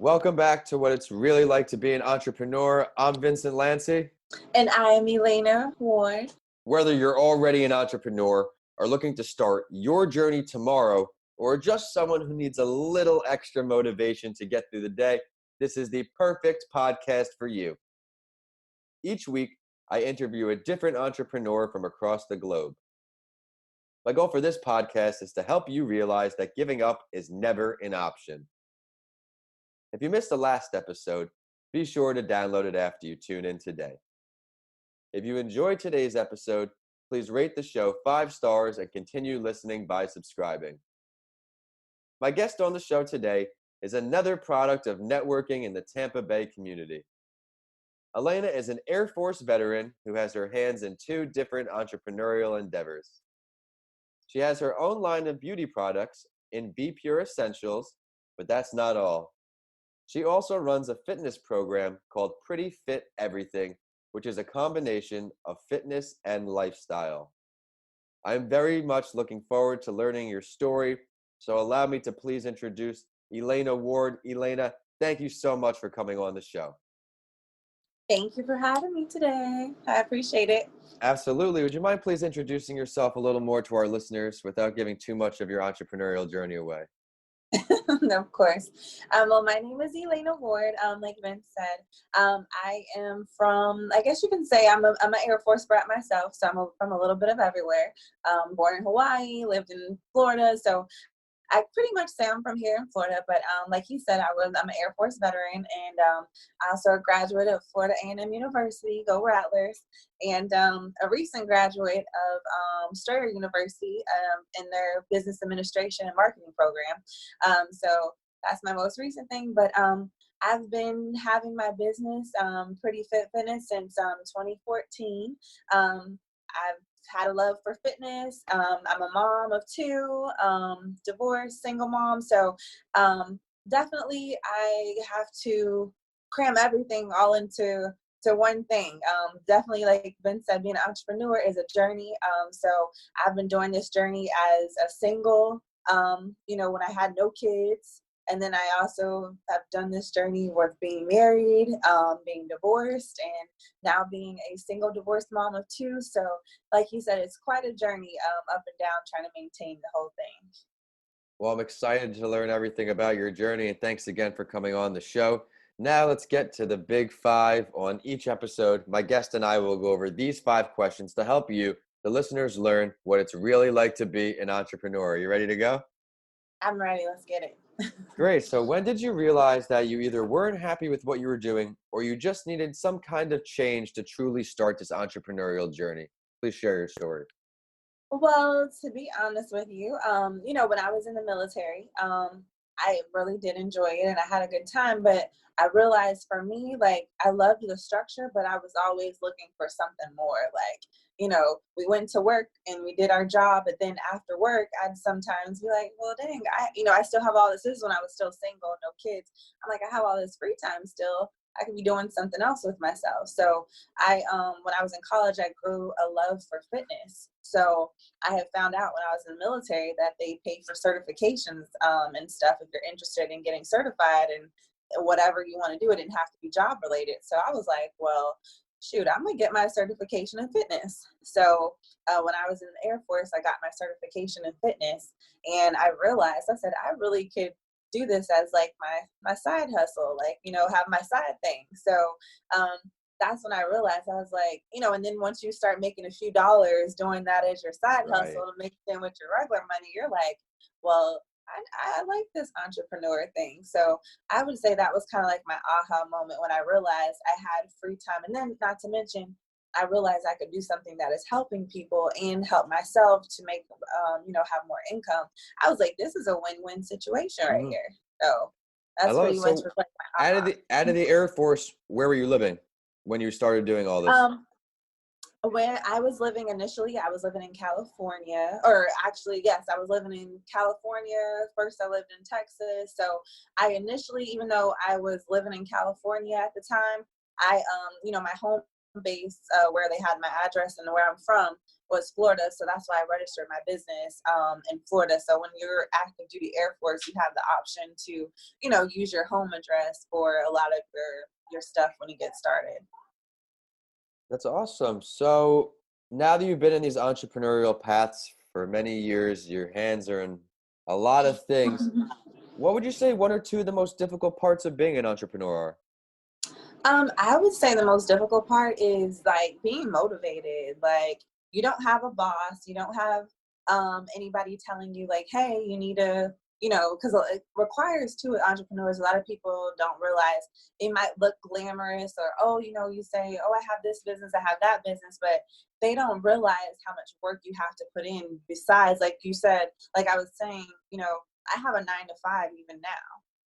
Welcome back to What It's Really Like to Be an Entrepreneur. I'm Vincent Lanci. And I am Elena Ward. Whether you're already an entrepreneur or looking to start your journey tomorrow, or just someone who needs a little extra motivation to get through the day, this is the perfect podcast for you. Each week, I interview a different entrepreneur from across the globe. My goal for this podcast is to help you realize that giving up is never an option. If you missed the last episode, be sure to download it after you tune in today. If you enjoyed today's episode, please rate the show 5 stars and continue listening by subscribing. My guest on the show today is another product of networking in the Tampa Bay community. Elena is an Air Force veteran who has her hands in 2 different entrepreneurial endeavors. She has her own line of beauty products in B Pure Escentuals, but that's not all. She also runs a fitness program called Pretty Fit Everything, which is a combination of fitness and lifestyle. I'm very much looking forward to learning your story, so allow me to please introduce Elena Ward. Elena, thank you so much for coming on the show. Thank you for having me today. I appreciate it. Absolutely. Would you mind please introducing yourself a little more to our listeners without giving too much of your entrepreneurial journey away? Of course. Well, my name is Elena Ward. Like Vince said, I am from, I guess you can say I'm an Air Force brat myself. So I'm from a little bit of everywhere. Born in Hawaii, lived in Florida. So I pretty much say I'm from here in Florida, but like you said, I'm an Air Force veteran, and also a graduate of Florida A&M University, go Rattlers, and a recent graduate of Strayer University in their business administration and marketing program. So that's my most recent thing, but I've been having my business, Pretty Fit Fitness, since 2014. I've had a love for fitness. I'm a mom of 2, divorced, single mom. So definitely I have to cram everything all into one thing. Definitely, like Ben said, being an entrepreneur is a journey. So I've been doing this journey as a single, when I had no kids. And then I also have done this journey with being married, being divorced, and now being a single divorced mom of 2. So like you said, it's quite a journey up and down trying to maintain the whole thing. Well, I'm excited to learn everything about your journey, and thanks again for coming on the show. Now let's get to the big 5 on each episode. My guest and I will go over these 5 questions to help you, the listeners, learn what it's really like to be an entrepreneur. Are you ready to go? I'm ready. Let's get it. Great. So when did you realize that you either weren't happy with what you were doing or you just needed some kind of change to truly start this entrepreneurial journey? Please share your story. Well, to be honest with you, when I was in the military, I really did enjoy it and I had a good time, but I realized for me, like, I loved the structure, but I was always looking for something more. Like, we went to work and we did our job, but then after work, I'd sometimes be like, well, dang, I still have all this. This is when I was still single, no kids. I'm like, I have all this free time still. I could be doing something else with myself. So when I was in college, I grew a love for fitness. So I had found out when I was in the military that they pay for certifications and stuff if you're interested in getting certified, and whatever you want to do, it didn't have to be job related. So I was like, well, shoot, I'm going to get my certification in fitness. So when I was in the Air Force, I got my certification in fitness, and I realized, I said, I really could do this as like my side hustle, like, have my side thing. So that's when I realized, I was like, and then once you start making a few dollars doing that as your side hustle to make it in with your regular money, you're like, well, I like this entrepreneur thing. So I would say that was kind of like my aha moment when I realized I had free time. And then, not to mention, I realized I could do something that is helping people and help myself to make, have more income. I was like, this is a win-win situation right here. So that's pretty much like my aha. Out of the Air Force, where were you living when you started doing all this? When I was living initially, I was living in California, or actually, yes, I was living in California. First, I lived in Texas. So I initially, even though I was living in California at the time, my home base where they had my address and where I'm from was Florida. So that's why I registered my business in Florida. So when you're active duty Air Force, you have the option to, use your home address for a lot of your stuff when you get started. That's awesome. So now that you've been in these entrepreneurial paths for many years, your hands are in a lot of things. What would you say one or two of the most difficult parts of being an entrepreneur are? I would say the most difficult part is like being motivated. Like you don't have a boss, you don't have anybody telling you like, hey, you need to, because it requires too entrepreneurs. A lot of people don't realize it might look glamorous or, oh, you say, oh, I have this business, I have that business, but they don't realize how much work you have to put in besides, like you said, like I was saying, I have a 9 to 5 even now.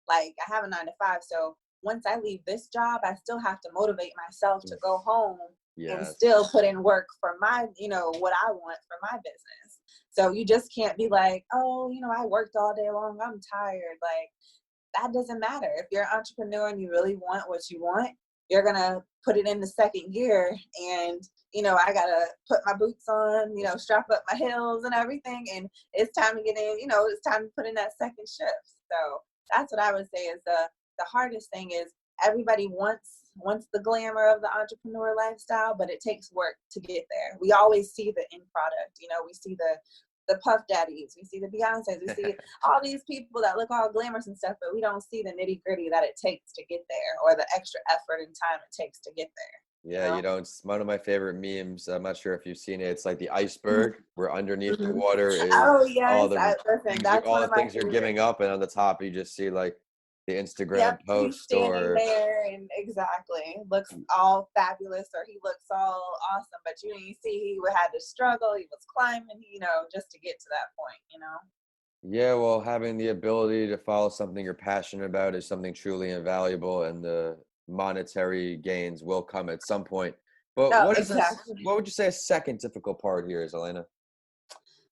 Like I have a 9 to 5. So once I leave this job, I still have to motivate myself to go home and Yes. still put in work for my, what I want for my business. So you just can't be like, oh, I worked all day long, I'm tired. Like that doesn't matter. If you're an entrepreneur and you really want what you want, you're going to put it in the second gear. And, I got to put my boots on, strap up my heels and everything. And it's time to get in, it's time to put in that second shift. So that's what I would say is the hardest thing is everybody wants the glamour of the entrepreneur lifestyle, but it takes work to get there. We always see the end product. We see the Puff Daddies, we see the Beyoncés, we see all these people that look all glamorous and stuff, but we don't see the nitty gritty that it takes to get there or the extra effort and time it takes to get there. Yeah, it's one of my favorite memes. I'm not sure if you've seen it. It's like the iceberg where underneath the water is Oh yes, all the listen, things, that's all one the of my things you're favorites. giving up, and on the top you just see like the Instagram Yep, he's post standing or there and exactly looks all fabulous, or he looks all awesome, but you didn't see he had to struggle. He was climbing, just to get to that point. yeah, well, having the ability to follow something you're passionate about is something truly invaluable, and the monetary gains will come at some point. But No, what is this? exactly. What would you say a second difficult part here is, Elena?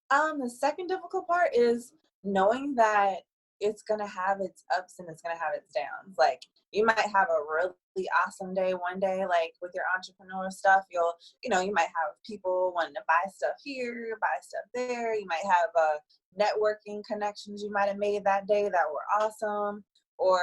The second difficult part is knowing that it's gonna have its ups and it's gonna have its downs. Like you might have a really awesome day one day, like with your entrepreneurial stuff, you might have people wanting to buy stuff here, buy stuff there. You might have networking connections you might have made that day that were awesome, or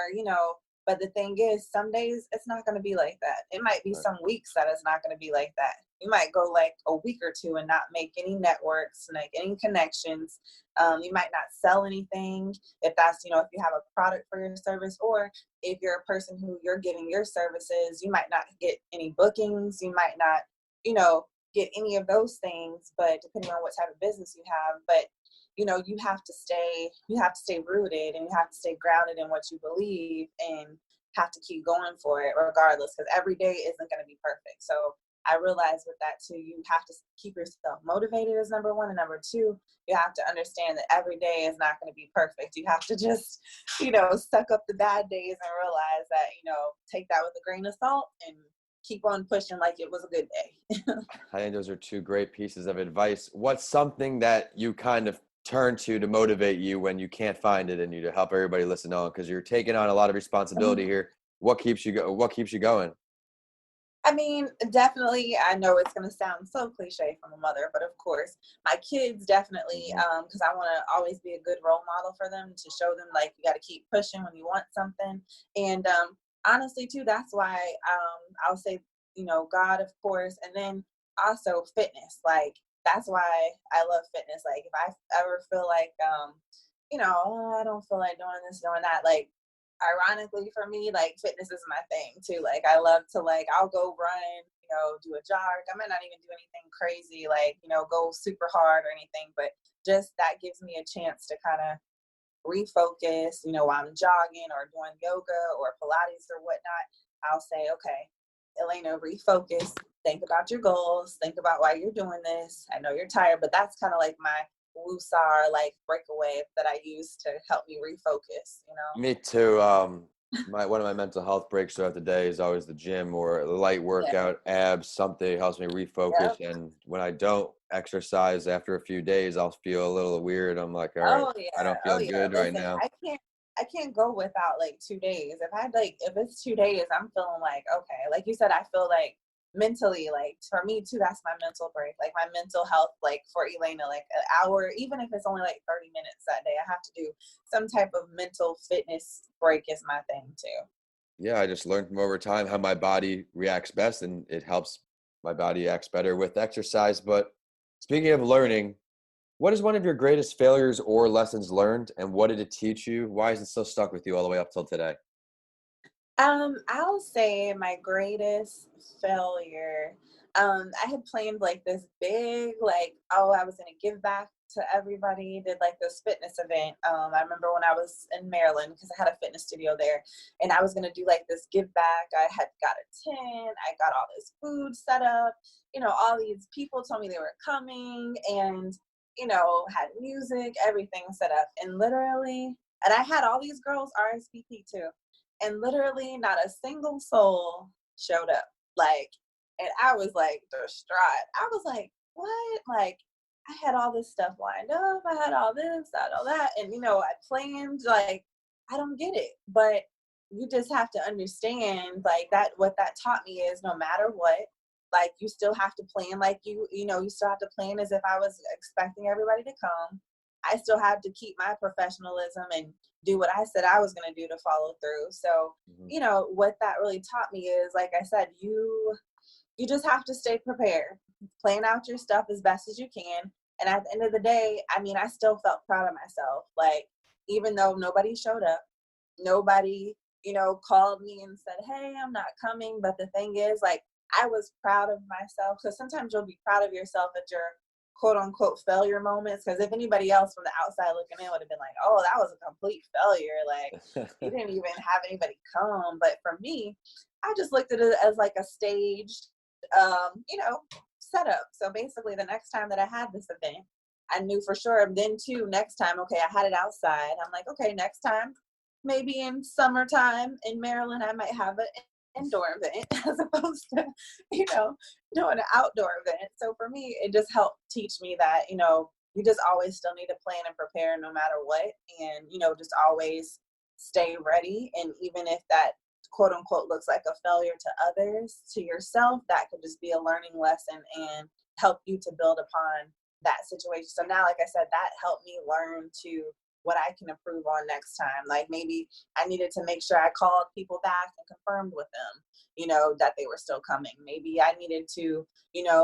but the thing is, some days it's not going to be like that. It might be Right. some weeks that it's not going to be like that. You might go like a week or two and not make any networks, like any connections. You might not sell anything if that's, if you have a product for your service, or if you're a person who you're giving your services, you might not get any bookings. You might not, get any of those things, but depending on what type of business you have, but you have to stay rooted and you have to stay grounded in what you believe and have to keep going for it regardless, because every day isn't going to be perfect. So I realize with that too, you have to keep yourself motivated as number one, and number two, you have to understand that every day is not going to be perfect. You have to just, suck up the bad days and realize that, take that with a grain of salt and keep on pushing like it was a good day. I think those are two great pieces of advice. What's something that you kind of turn to motivate you when you can't find it in you, to help everybody listen on? Because you're taking on a lot of responsibility here. What keeps you What keeps you going? I mean, definitely, I know it's going to sound so cliche from a mother, but of course, my kids definitely, because I want to always be a good role model for them, to show them, like, you got to keep pushing when you want something. And honestly, too, that's why I'll say, God, of course, and then also fitness. Like, that's why I love fitness. Like, if I ever feel like, oh, I don't feel like doing this, doing that, like, ironically for me, like fitness is my thing too. Like I love to, like, I'll go run, do a jog. I might not even do anything crazy, like, go super hard or anything, but just that gives me a chance to kind of refocus, while I'm jogging or doing yoga or Pilates or whatnot. I'll say, okay, Elena, refocus, think about your goals, think about why you're doing this. I know you're tired, but that's kind of like my woosar, like breakaway that I use to help me refocus. Me too. One of my mental health breaks throughout the day is always the gym or a light Yeah. workout, abs, something helps me refocus. Yep. And when I don't exercise after a few days, I'll feel a little weird. I'm like, all right, Oh I yeah. don't Oh feel yeah. good right Listen, now. I can't go without like 2 days. If it's 2 days, I'm feeling like, okay, like you said, I feel like mentally, like for me too, that's my mental break, like my mental health, like for Elena, like an hour, even if it's only like 30 minutes that day, I have to do some type of mental fitness break is my thing too. Yeah, I just learned from over time how my body reacts best, and it helps my body acts better with exercise. But speaking of learning, what is one of your greatest failures or lessons learned, and what did it teach you? Why is it still stuck with you all the way up till today? I'll say my greatest failure. I had planned like this big, like, oh, I was gonna give back to everybody, did like this fitness event. I remember when I was in Maryland because I had a fitness studio there, and I was gonna do like this give back. I had got a tent, I got all this food set up, all these people told me they were coming, and had music, everything set up, and literally, and I had all these girls RSVP too, and literally not a single soul showed up. Like, and I was like distraught. I was like, what? Like, I had all this stuff lined up. I had all this, I had all that. And, I planned, like, I don't get it. But you just have to understand, like, that what that taught me is no matter what, like, you still have to plan like you still have to plan as if I was expecting everybody to come. I still have to keep my professionalism and do what I said I was going to do to follow through. So, Mhm. what that really taught me is, like I said, you just have to stay prepared, plan out your stuff as best as you can. And at the end of the day, I mean, I still felt proud of myself. Like, even though nobody showed up, nobody, called me and said, hey, I'm not coming. But the thing is, like, I was proud of myself, because sometimes you'll be proud of yourself at your quote unquote failure moments. Because if anybody else from the outside looking in would have been like, oh, that was a complete failure. Like, you didn't even have anybody come. But for me, I just looked at it as like a staged, setup. So basically, the next time that I had this event, I knew for sure. Then too, next time, okay, I had it outside. I'm like, okay, next time, maybe in summertime in Maryland, I might have an indoor event as opposed to, doing an outdoor event. So for me, it just helped teach me that, you just always still need to plan and prepare no matter what. And, just always stay ready. And even if that quote unquote looks like a failure to others, to yourself, that could just be a learning lesson and help you to build upon that situation. So now, like I said, that helped me learn to what I can improve on next time. Like, maybe I needed to make sure I called people back and confirmed with them, that they were still coming. Maybe I needed to,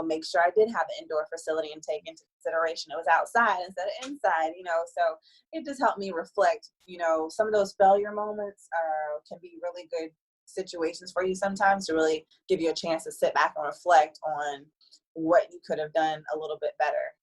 make sure I did have an indoor facility and take into consideration it was outside instead of inside, so it just helped me reflect. Some of those failure moments can be really good situations for you sometimes to really give you a chance to sit back and reflect on what you could have done a little bit better.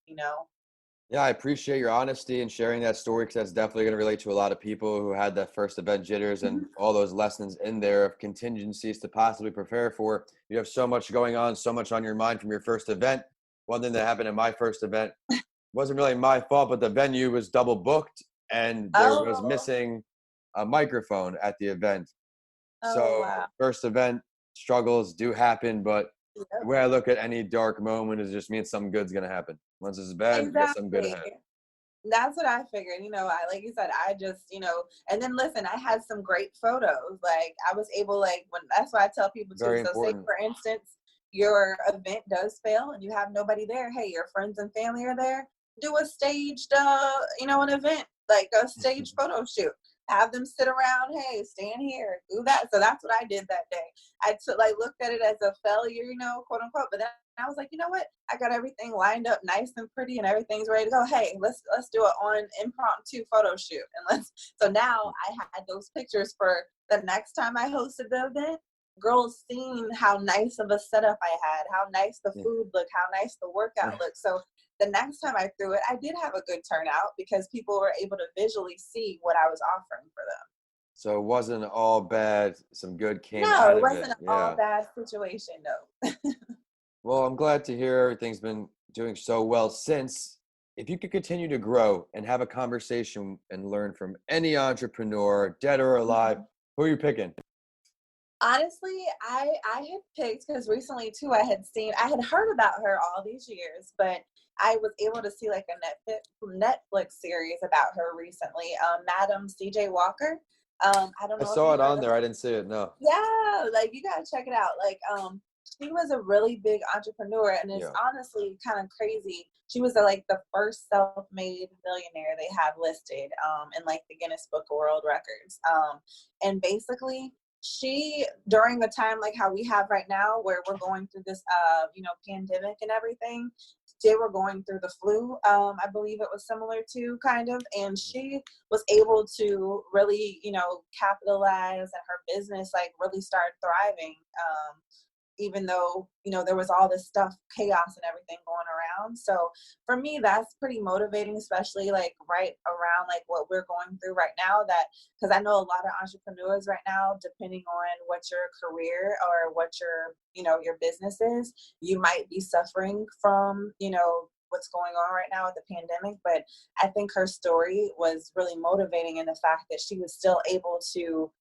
Yeah, I appreciate your honesty and sharing that story, because that's definitely going to relate to a lot of people who had that first event jitters and all those lessons in there of contingencies to possibly prepare for. You have so much going on, so much on your mind from your first event. One thing that happened in my first event wasn't really my fault, but the venue was double booked and there was Oh, missing a microphone at the event. oh So wow. first event struggles do happen, but the Yep. way I look at any dark moment is just means something good's going to happen. Once it's bad, I guess something good Exactly. ahead. That's what I figured. I, like you said, I just, and then listen, I had some great photos. Like, I was able, like, when that's why I tell people too. Very So say important. for instance, your event does fail and you have nobody there. Hey, your friends and family are there. Do a staged, an event, like a staged photo shoot. Have them sit around. Hey, stand here, do that. So that's what I did that day. I took, like, looked at it as a failure, quote unquote. But then I was like, you know what? I got everything lined up nice and pretty and everything's ready to go. Hey, let's do it on impromptu photo shoot. And so now I had those pictures for the next time I hosted the event. Girls seeing how nice of a setup I had, how nice the Yeah. food looked, how nice the workout looked. So the next time I threw it, I did have a good turnout because people were able to visually see what I was offering for them. So it wasn't all bad. Some good came No, out it of it. wasn't an all Yeah. bad situation, no. Well, I'm glad to hear everything's been doing so well since. If you could continue to grow and have a conversation and learn from any entrepreneur, dead or alive, who are you picking? Honestly, I had picked because recently too I had heard about her all these years, but I was able to see like a Netflix series about her recently. Madam C.J. Walker. I don't I know if saw you've it heard on of there. I her. didn't see it. No. Yeah, like you gotta check it out. Like she was a really big entrepreneur, and it's Yeah. honestly kind of crazy. She was like the first self-made millionaire they have listed in like the Guinness Book of World Records. And basically, she during a time like how we have right now, where we're going through this pandemic and everything, they were going through the flu. I believe it was similar to kind of, and she was able to really capitalize, and her business like really started thriving. Even though there was all this stuff, chaos and everything going around. So for me, that's pretty motivating, especially like right around like what we're going through right now, that because I know a lot of entrepreneurs right now, depending on what your career or what your business is, you might be suffering from what's going on right now with the pandemic. But I think her story was really motivating in the fact that she was still able to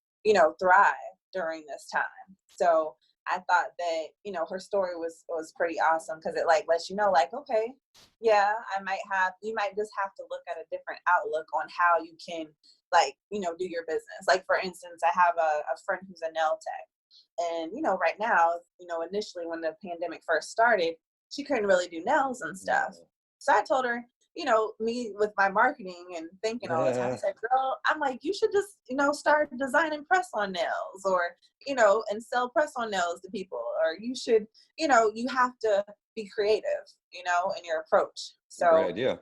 thrive during this time. So I thought that, her story was pretty awesome, because it like lets you know, like, okay, yeah, you might just have to look at a different outlook on how you can like, do your business. Like, for instance, I have a friend who's a nail tech, and, right now, initially when the pandemic first started, she couldn't really do nails and stuff. So I told her, me with my marketing and thinking all the time, I said, girl, I'm like, you should just, start designing press-on nails, or, and sell press-on nails to people, or you should, you have to be creative, in your approach. So, great idea.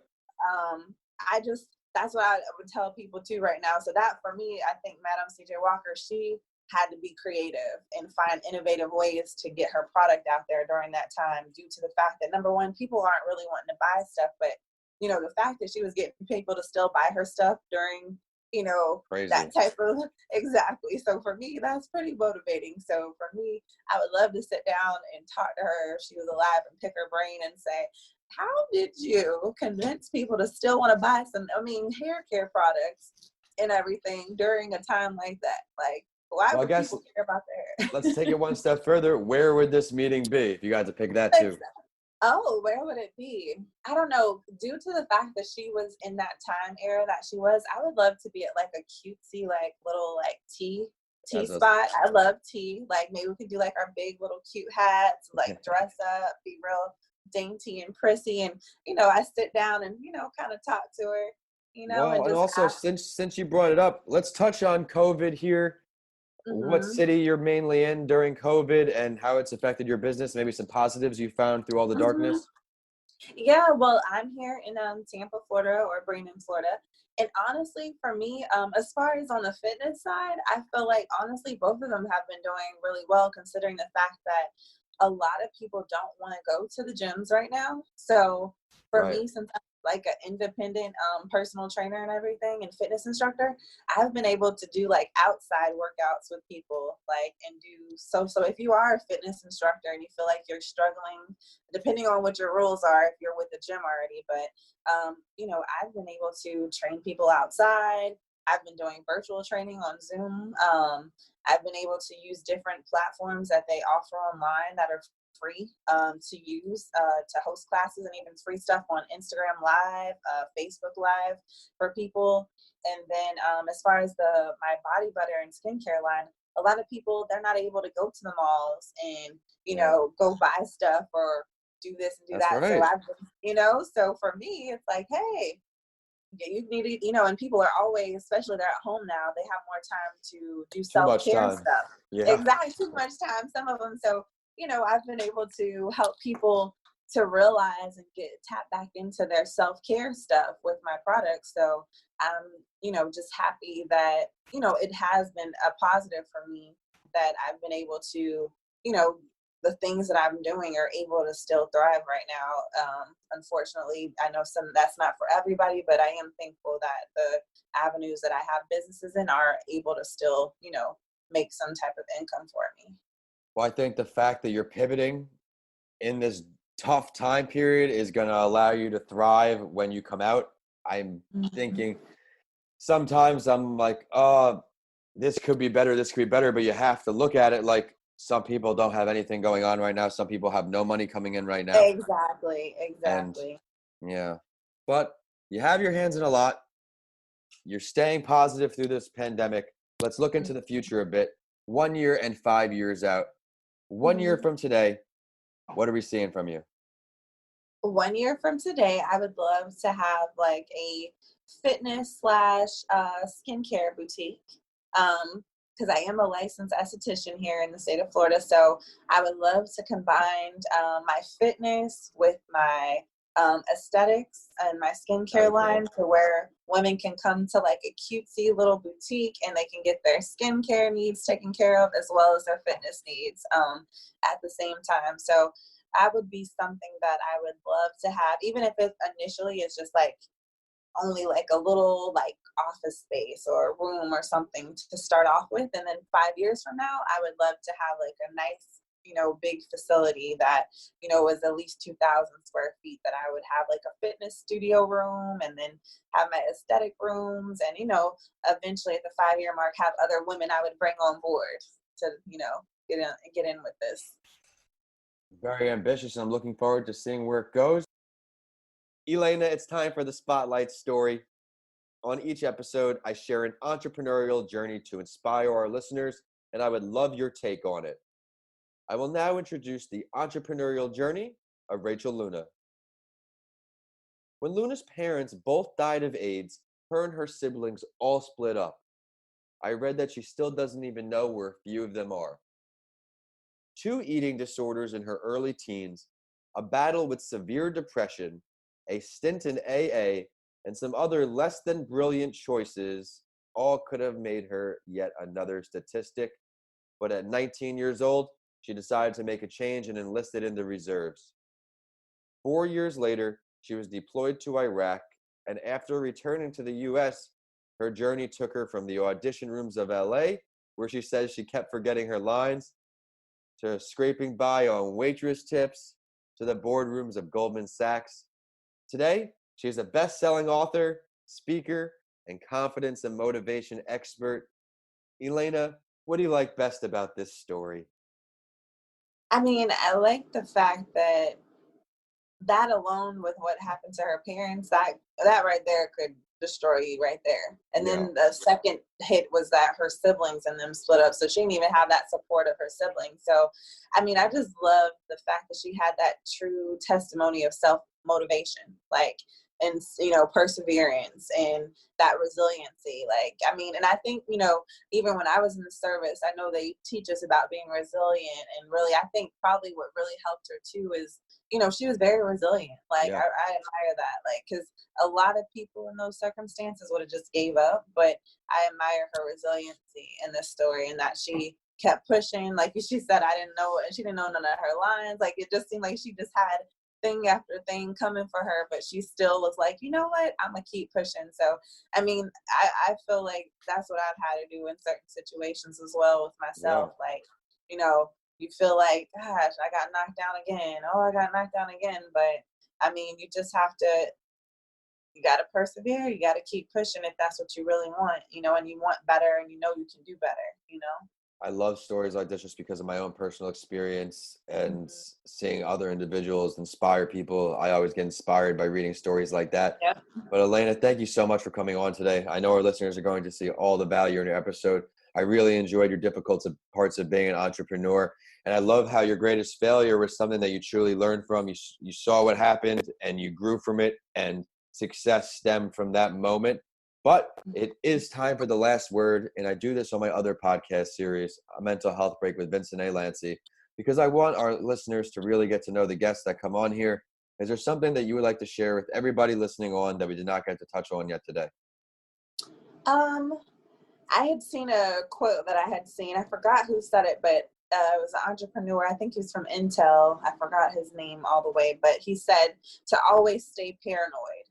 That's what I would tell people too right now. So that for me, I think Madam CJ Walker, she had to be creative and find innovative ways to get her product out there during that time, due to the fact that, number one, people aren't really wanting to buy stuff, but the fact that she was getting people to still buy her stuff during, Crazy. that type of, exactly. So for me, that's pretty motivating. So for me, I would love to sit down and talk to her if she was alive, and pick her brain and say, how did you convince people to still want to buy hair care products and everything during a time like that? Like, why would people care about their hair? Let's take it one step further. Where would this meeting be if you got to pick that too? Oh, where would it be? I don't know. Due to the fact that she was in that time era that she was, I would love to be at like a cutesy, like little like tea spot. I love tea. Like, maybe we could do like our big little cute hats, like dress up, be real dainty and prissy, and I sit down and kind of talk to her, and also since you brought it up, let's touch on COVID here. What city you're mainly in during COVID, and how it's affected your business, maybe some positives you found through all the darkness? Yeah, well, I'm here in Tampa, Florida, or Bradenton, Florida. And honestly, for me, as far as on the fitness side, I feel like honestly both of them have been doing really well, considering the fact that a lot of people don't want to go to the gyms right now. So for me, since I'm like an independent personal trainer and everything, and fitness instructor, I've been able to do like outside workouts with people, like, and do so if you are a fitness instructor and you feel like you're struggling, depending on what your rules are, if you're with the gym already, but I've been able to train people outside. I've been doing virtual training on Zoom. I've been able to use different platforms that they offer online that are free to use to host classes, and even free stuff on Instagram Live, Facebook Live for people. And then as far as my body butter and skincare line, a lot of people, they're not able to go to the malls and go buy stuff or do this and do that. Right. So I've been, so for me, it's like, hey, you need to, and people are always, especially they're at home now, they have more time to do self-care stuff. Yeah. Exactly, too much time, some of them. So, I've been able to help people to realize and tap back into their self-care stuff with my products. So I'm, just happy that, it has been a positive for me that I've been able to, the things that I'm doing are able to still thrive right now. Unfortunately, I know that's not for everybody, but I am thankful that the avenues that I have businesses in are able to still, make some type of income for me. Well, I think the fact that you're pivoting in this tough time period is going to allow you to thrive when you come out. I'm thinking sometimes I'm like, oh, this could be better, but you have to look at it like, some people don't have anything going on right now. Some people have no money coming in right now. Exactly. And, yeah. But you have your hands in a lot. You're staying positive through this pandemic. Let's look into the future a bit. 1 year and 5 years out. 1 year from today, What are we seeing from you? 1 year from today, I would love to have like a fitness slash skincare boutique. Because I am a licensed esthetician here in the state of Florida, so I would love to combine my fitness with my aesthetics and my skincare Okay. line, to where women can come to like a cutesy little boutique and they can get their skincare needs taken care of as well as their fitness needs at the same time. So that would be something that I would love to have, even if it initially is just like only like a little like office space or a room or something to start off with. And then 5 years from now, I would love to have like a nice, big facility that, was at least 2,000 square feet, that I would have like a fitness studio room and then have my aesthetic rooms and, eventually at the 5 year mark, have other women I would bring on board to, get in with this. Very ambitious. I'm looking forward to seeing where it goes. Elena, it's time for the Spotlight Story. On each episode, I share an entrepreneurial journey to inspire our listeners, and I would love your take on it. I will now introduce the entrepreneurial journey of Rachel Luna. When Luna's parents both died of AIDS, her and her siblings all split up. I read that she still doesn't even know where a few of them are. 2 eating disorders in her early teens, a battle with severe depression, a stint in AA, and some other less than brilliant choices all could have made her yet another statistic. But at 19 years old, she decided to make a change and enlisted in the reserves. 4 years later, she was deployed to Iraq, and after returning to the US, her journey took her from the audition rooms of LA, where she says she kept forgetting her lines, to scraping by on waitress tips, to the boardrooms of Goldman Sachs. Today, she's a best-selling author, speaker, and confidence and motivation expert. Elena, what do you like best about this story? I mean, I like the fact that alone, with what happened to her parents, that right there could destroy you right there. And Yeah. then the second hit was that her siblings and them split up, so she didn't even have that support of her siblings. So I mean, I just love the fact that she had that true testimony of self motivation, like, and perseverance and that resiliency. Like, I mean, and I think, even when I was in the service, I know they teach us about being resilient, and really I think probably what really helped her too is, she was very resilient. Like, Yeah. I admire that. Like, because a lot of people in those circumstances would have just gave up. But I admire her resiliency in this story, and that she kept pushing. Like she said, I didn't know, and she didn't know none of her lines. Like, it just seemed like she just had thing after thing coming for her, but she still was like, you know what, I'm gonna keep pushing. So I mean, I feel like that's what I've had to do in certain situations as well with Yeah. myself. Like, you feel like, gosh, I got knocked down again. Oh, I got knocked down again. But I mean, you just have to, you got to persevere. You got to keep pushing if that's what you really want, and you want better and you know you can do better. I love stories like this just because of my own personal experience and Mm-hmm. seeing other individuals inspire people. I always get inspired by reading stories like that. Yep. But Elena, thank you so much for coming on today. I know our listeners are going to see all the value in your episode. I really enjoyed your difficult parts of being an entrepreneur. And I love how your greatest failure was something that you truly learned from. You saw what happened and you grew from it, and success stemmed from that moment. But it is time for the last word, and I do this on my other podcast series, A Mental Health Break with Vincent A. Lanci, because I want our listeners to really get to know the guests that come on here. Is there something that you would like to share with everybody listening on that we did not get to touch on yet today? Um, I had seen a quote that I had seen. I forgot who said it, but it was an entrepreneur. I think he was from Intel. I forgot his name all the way, but he said to always stay paranoid.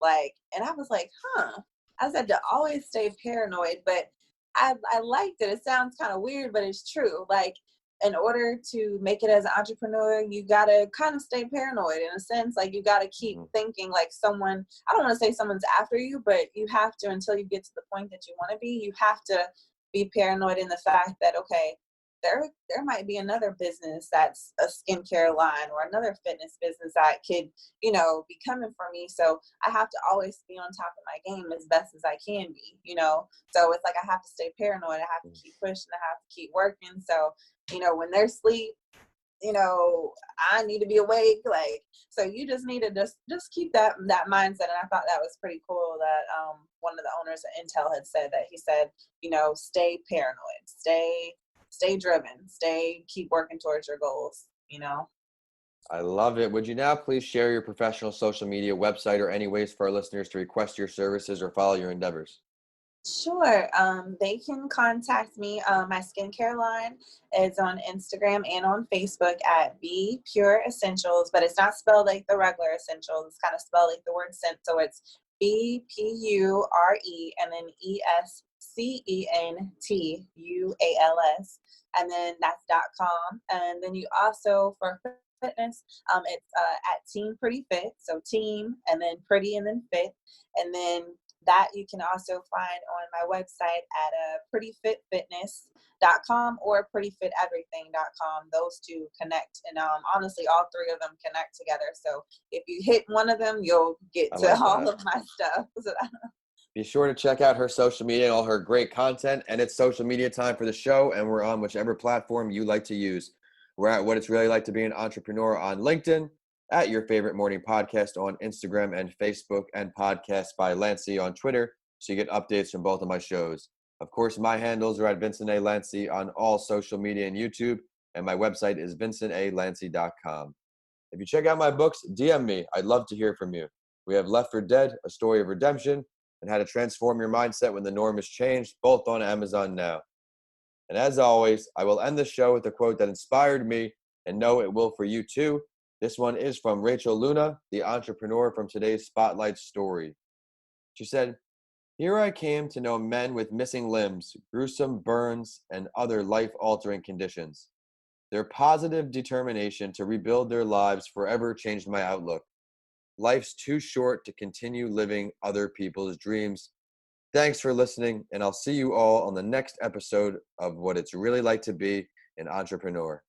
Like, and I was like, huh. I said to always stay paranoid, but I liked it. It sounds kind of weird, but it's true. Like, in order to make it as an entrepreneur, you gotta kind of stay paranoid in a sense. Like, you gotta keep thinking like someone, I don't want to say someone's after you, but you have to, until you get to the point that you want to be, you have to be paranoid in the fact that, okay, there might be another business that's a skincare line or another fitness business that could, be coming for me. So I have to always be on top of my game as best as I can be. So it's like I have to stay paranoid. I have to keep pushing. I have to keep working. So, when there's sleep, I need to be awake. Like, so you just need to just keep that mindset. And I thought that was pretty cool that one of the owners of Intel had said that. He said, stay paranoid, stay driven, keep working towards your goals. I love it. Would you now please share your professional social media website or any ways for our listeners to request your services or follow your endeavors? Sure. They can contact me. My skincare line is on Instagram and on Facebook at B Pure Escentuals, but it's not spelled like the regular essentials. It's kind of spelled like the word scent. So it's BPURE and then ESCENTUALS. And then that's .com. And then you also, for fitness, it's at Team Pretty Fit. So team and then pretty and then fit. And then that you can also find on my website at prettyfitfitness.com or prettyfiteverything.com. Those two connect. And honestly, all three of them connect together. So if you hit one of them, you'll get to all of my stuff. Be sure to check out her social media and all her great content. And it's social media time for the show, and we're on whichever platform you like to use. We're at What It's Really Like to Be an Entrepreneur on LinkedIn, at Your Favorite Morning Podcast on Instagram and Facebook, and Podcast by Lanci on Twitter, so you get updates from both of my shows. Of course, my handles are at Vincent A. Lanci on all social media and YouTube, and my website is vincentalanci.com. If you check out my books, DM me. I'd love to hear from you. We have Left for Dead, A Story of Redemption, and How to Transform Your Mindset When the Norm Has Changed, both on Amazon now. And as always, I will end the show with a quote that inspired me, and know it will for you too. This one is from Rachel Luna, the entrepreneur from today's Spotlight story. She said, "Here I came to know men with missing limbs, gruesome burns, and other life-altering conditions. Their positive determination to rebuild their lives forever changed my outlook. Life's too short to continue living other people's dreams." Thanks for listening, and I'll see you all on the next episode of What It's Really Like to Be an Entrepreneur.